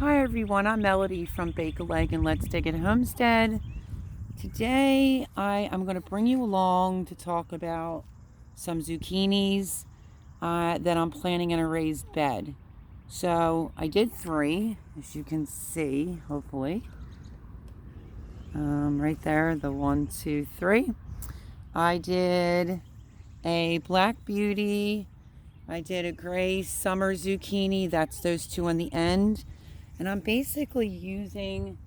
Hi everyone, I'm Melody from Bake a Leg and Let's Dig It Homestead. Today I'm going to bring you along to talk about some zucchinis that I'm planting in a raised bed. So I did 3, as you can see, hopefully. Right there, the 1, 2, 3. I did a black beauty. I did a gray summer zucchini. That's those 2 on the end. And I'm basically using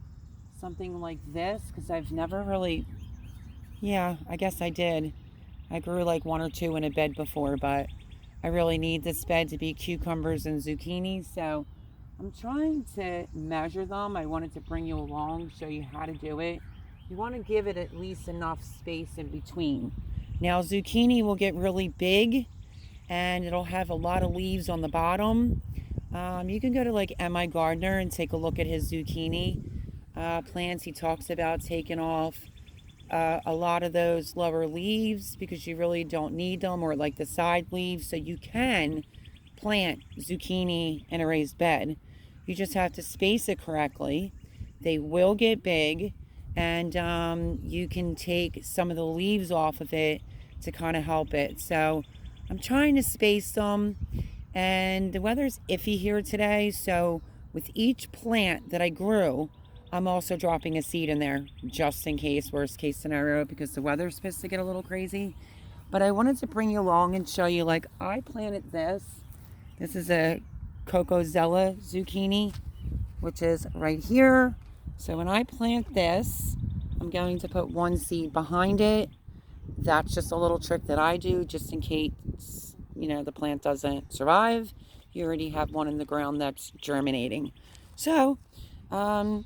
something like this because I've never really, I guess I did. I grew like 1 or 2 in a bed before, but I really need this bed to be cucumbers and zucchini. So I'm trying to measure them. I wanted to bring you along, show you how to do it. You want to give it at least enough space in between. Now zucchini will get really big and it'll have a lot of leaves on the bottom. You can go to like MiGardener and take a look at his zucchini plants. He talks about taking off a lot of those lower leaves because you really don't need them, or like the side leaves. So you can plant zucchini in a raised bed. You just have to space it correctly. They will get big, and you can take some of the leaves off of it to kind of help it. So I'm trying to space them, and the weather's iffy here today, so with each plant that I grew, I'm also dropping a seed in there just in case, worst case scenario, because the weather's supposed to get a little crazy. But I wanted to bring you along and show you, like, I planted this. This is a Cocozella zucchini, which is right here. So when I plant this, I'm going to put 1 seed behind it. That's just a little trick that I do just in case, the plant doesn't survive. You already have 1 in the ground that's germinating. So, I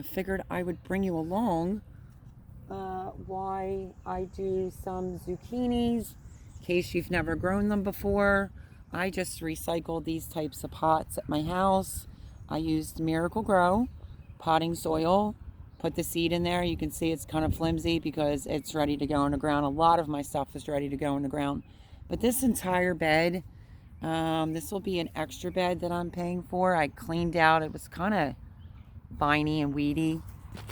figured I would bring you along why I do some zucchinis in case you've never grown them before. I just recycled these types of pots at my house. I used Miracle Grow potting soil, put the seed in there. You can see it's kind of flimsy because it's ready to go in the ground. A lot of my stuff is ready to go in the ground. But this entire bed, this will be an extra bed that I'm paying for. I cleaned out. It was kind of viney and weedy.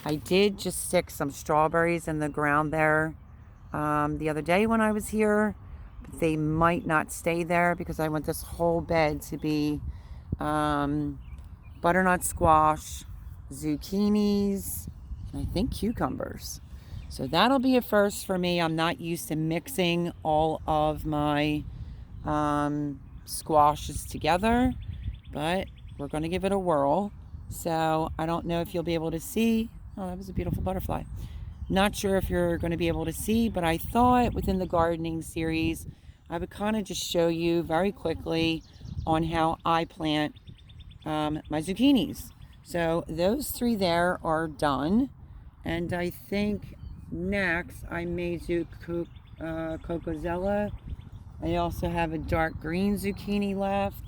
I did just stick some strawberries in the ground there the other day when I was here. But they might not stay there because I want this whole bed to be butternut squash, zucchinis, and I think cucumbers. So that'll be a first for me. I'm not used to mixing all of my squashes together, but we're going to give it a whirl. So I don't know if you'll be able to see. Oh, that was a beautiful butterfly. Not sure if you're going to be able to see, but I thought within the gardening series, I would kind of just show you very quickly on how I plant my zucchinis. So those 3 there are done. And I think next I may do Cocozella. I also have a dark green zucchini left.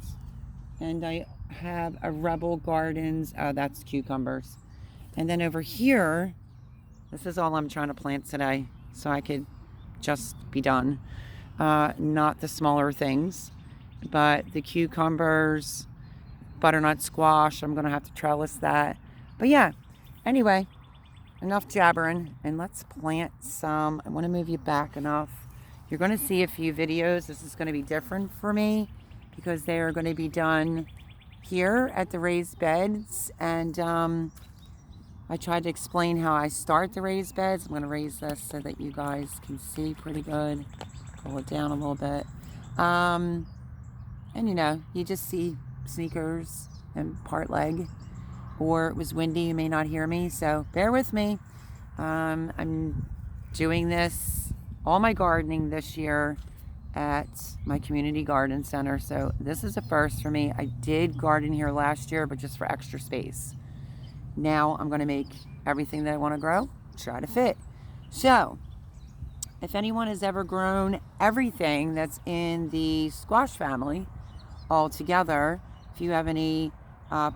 And I have a Rebel Gardens, that's cucumbers. And then over here, this is all I'm trying to plant today, so I could just be done. Not the smaller things, but the cucumbers, butternut squash, I'm going to have to trellis that. But yeah, anyway, enough jabbering, and let's plant some. I want to move you back enough. You're going to see a few videos. This is going to be different for me because they are going to be done here at the raised beds, and I tried to explain how I start the raised beds. I'm going to raise this so that you guys can see pretty good. Pull it down a little bit. And you just see sneakers and part leg, or it was windy, you may not hear me, so bear with me. I'm doing this, all my gardening this year at my community garden center, so this is a first for me. I did garden here last year, but just for extra space. Now I'm going to make everything that I want to grow try to fit. So if anyone has ever grown everything that's in the squash family all together, if you have any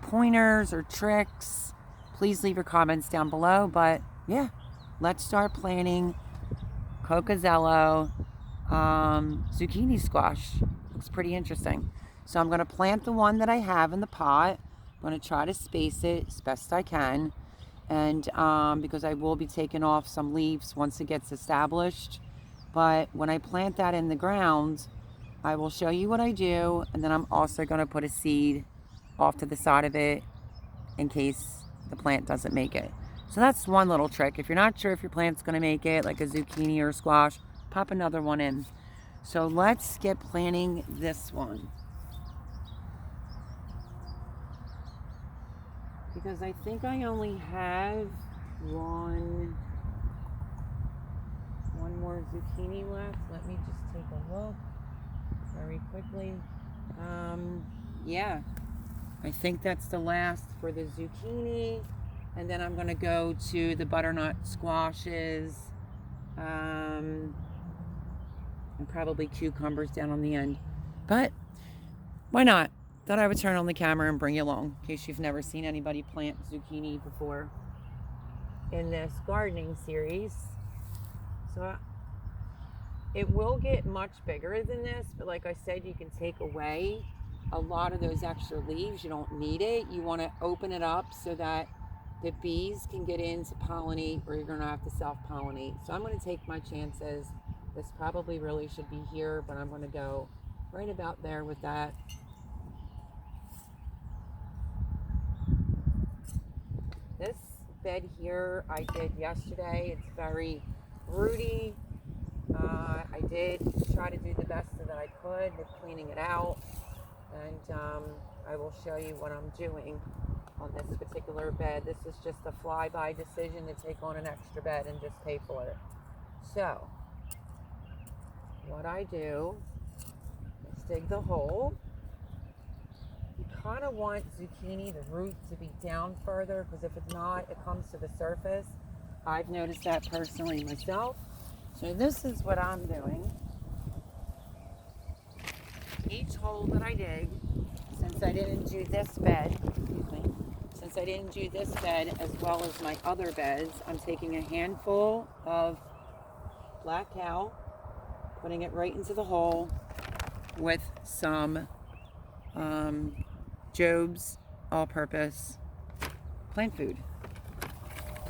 pointers or tricks, please leave your comments down below. But yeah, let's start planting Cocozella zucchini squash. Looks pretty interesting. So I'm going to plant the one that I have in the pot. I'm going to try to space it as best I can. And because I will be taking off some leaves once it gets established. But when I plant that in the ground, I will show you what I do. And then I'm also going to put a seed off to the side of it in case the plant doesn't make it. So that's one little trick. If you're not sure if your plant's going to make it, like a zucchini or a squash, pop another one in. So let's get planting this one. Because I think I only have one more zucchini left. Let me just take a look very quickly. Yeah, I think that's the last for the zucchini. And then I'm going to go to the butternut squashes. And probably cucumbers down on the end. But why not? Thought I would turn on the camera and bring you along in case you've never seen anybody plant zucchini before in this gardening series. So it will get much bigger than this, but like I said, you can take away a lot of those extra leaves. You don't need it. You want to open it up so that the bees can get in to pollinate, or you're going to have to self-pollinate. So I'm going to take my chances. This probably really should be here, but I'm going to go right about there with that. This bed here I did yesterday. It's very rooty. I did try to do the best that I could with cleaning it out, and I will show you what I'm doing on this particular bed. This is just a flyby decision to take on an extra bed and just pay for it. So what I do is dig the hole. You kind of want zucchini, the root, to be down further, because if it's not, it comes to the surface. I've noticed that personally myself. So this is what I'm doing. Each hole that I dig, since I didn't do this bed, since I didn't do this bed as well as my other beds, I'm taking a handful of black cow, putting it right into the hole with some Job's all-purpose plant food.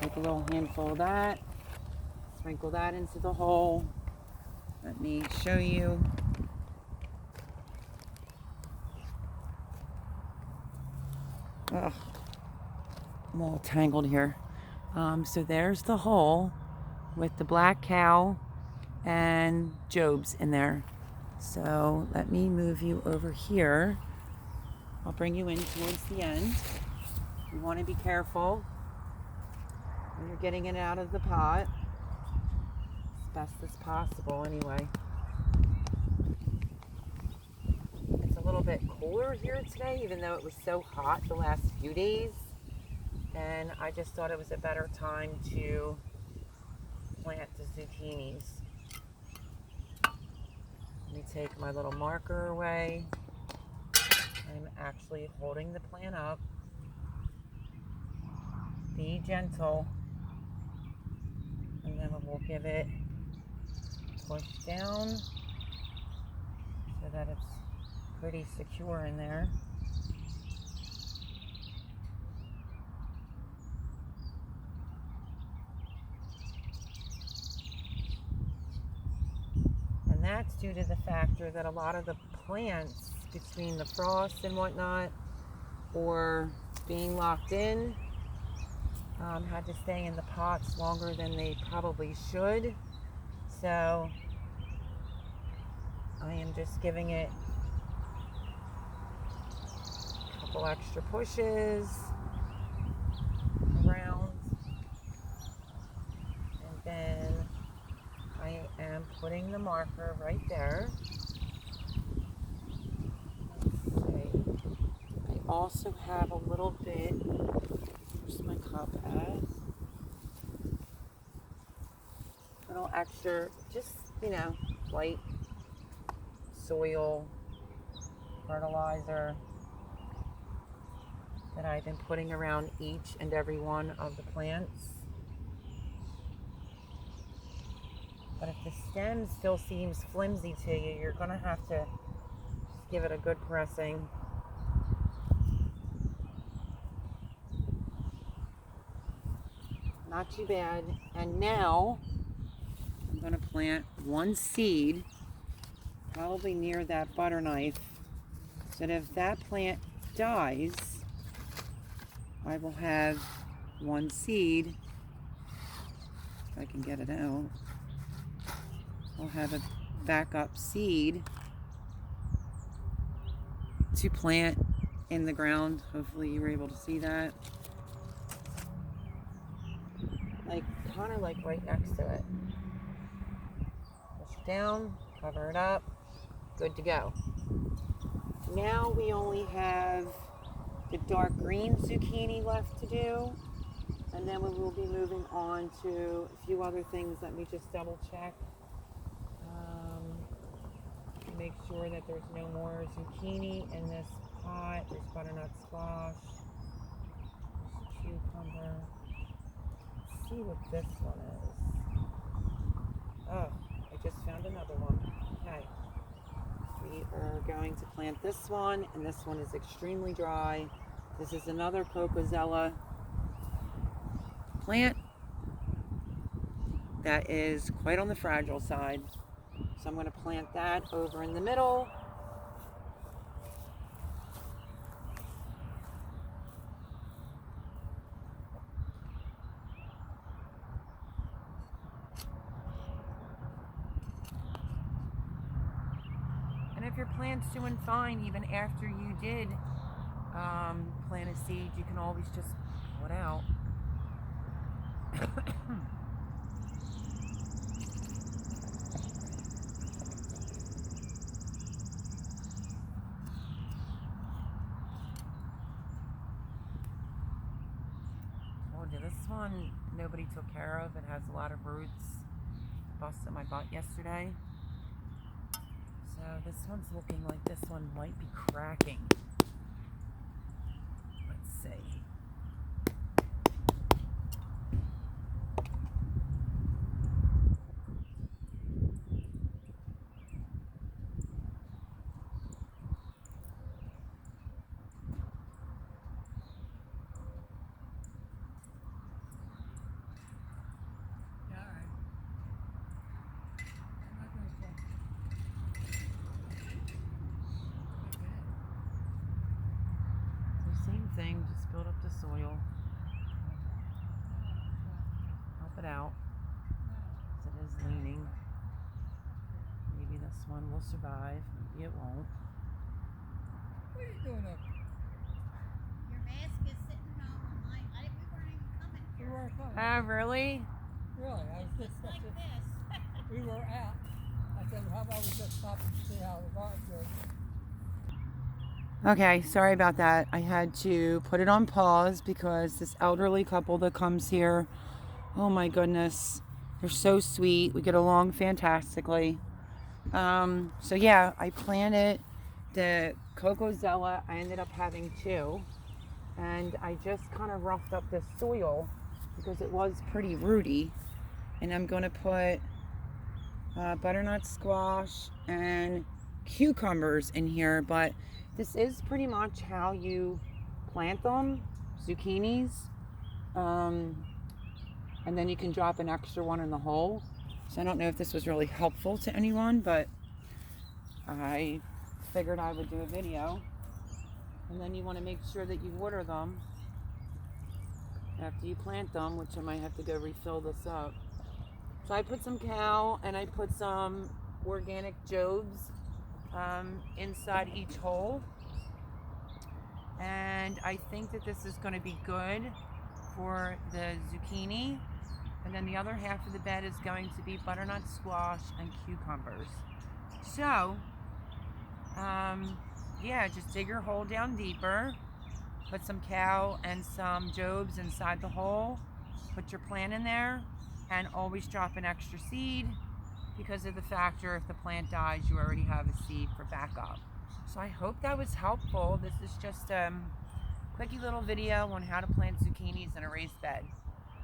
Take a little handful of that, sprinkle that into the hole. Let me show you. Ugh, I'm all tangled here. So there's the hole with the black cow and Job's in there. So let me move you over here. I'll bring you in towards the end. You want to be careful when you're getting it out of the pot, as best as possible anyway. It's a little bit cooler here today, even though it was so hot the last few days. And I just thought it was a better time to plant the zucchinis. Let me take my little marker away. I'm actually holding the plant up. Be gentle. And then we'll give it a push down so that it's pretty secure in there. And that's due to the factor that a lot of the plants, between the frost and whatnot, or being locked in, had to stay in the pots longer than they probably should. So I am just giving it a couple extra pushes around, and then I am putting the marker right there. I also have a little bit, where's my cup at? A little extra, just, white soil fertilizer that I've been putting around each and every one of the plants. But if the stem still seems flimsy to you, you're going to have to just give it a good pressing. Not too bad. And now I'm going to plant one seed, probably near that butter knife, so that if that plant dies, I will have one seed. If I can get it out, I'll have a backup seed to plant in the ground. Hopefully you were able to see that. Like, kind of like right next to it. Push it down, cover it up, good to go. Now we only have the dark green zucchini left to do, and then we will be moving on to a few other things. Let me just double check. Make sure that there's no more zucchini in this pot. There's butternut squash, there's cucumber. Let's see what this one is. Oh, I just found another one. Okay. We are going to plant this one, and this one is extremely dry. This is another Cocozella plant that is quite on the fragile side. So I'm going to plant that over in the middle. And if your plant's doing fine, even after you did plant a seed, you can always just pull it out. This one nobody took care of. It has a lot of roots. Busted my butt yesterday. So this one's looking like this one might be cracking. Let's see. Thing, just build up the soil, help it out, because it is leaning. Maybe this one will survive, maybe it won't. What are you doing up? Your mask is sitting on my, we weren't even coming We here. weren't coming. Really? Really? I was just Like this. we were out. I said, how about we just stop and see how the garden goes? Okay, sorry about that. I had to put it on pause because this elderly couple that comes here, oh my goodness, they're so sweet. We get along fantastically. So yeah, I planted the Cocozella. I ended up having two, and I just kind of roughed up the soil because it was pretty rooty. And I'm going to put butternut squash and cucumbers in here, but this is pretty much how you plant them, zucchinis, and then you can drop an extra one in the hole. So I don't know if this was really helpful to anyone, but I figured I would do a video. And then you want to make sure that you water them after you plant them, which I might have to go refill this up. So I put some cow and I put some organic Jobs inside each hole, and I think that this is going to be good for the zucchini, and then the other half of the bed is going to be butternut squash and cucumbers. So yeah, just dig your hole down deeper, put some cow and some Jobs inside the hole, put your plant in there, and always drop an extra seed, because of the factor if the plant dies, you already have a seed for backup. So I hope that was helpful. This is just a quickie little video on how to plant zucchinis in a raised bed.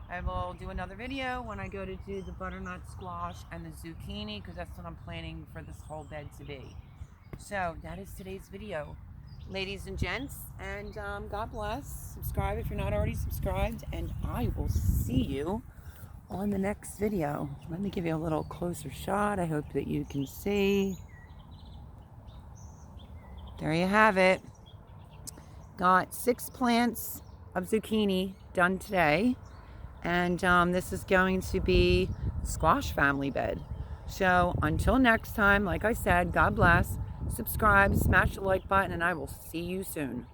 I will do another video when I go to do the butternut squash and the zucchini, because that's what I'm planning for this whole bed to be. So that is today's video. ladies and gents, and God bless. Subscribe if you're not already subscribed, and I will see you on the next video. Let me give you a little closer shot. I hope that you can see. There you have it. Got 6 plants of zucchini done today, and this is going to be squash family bed. So until next time, like I said, God bless. Subscribe, smash the like button, and I will see you soon.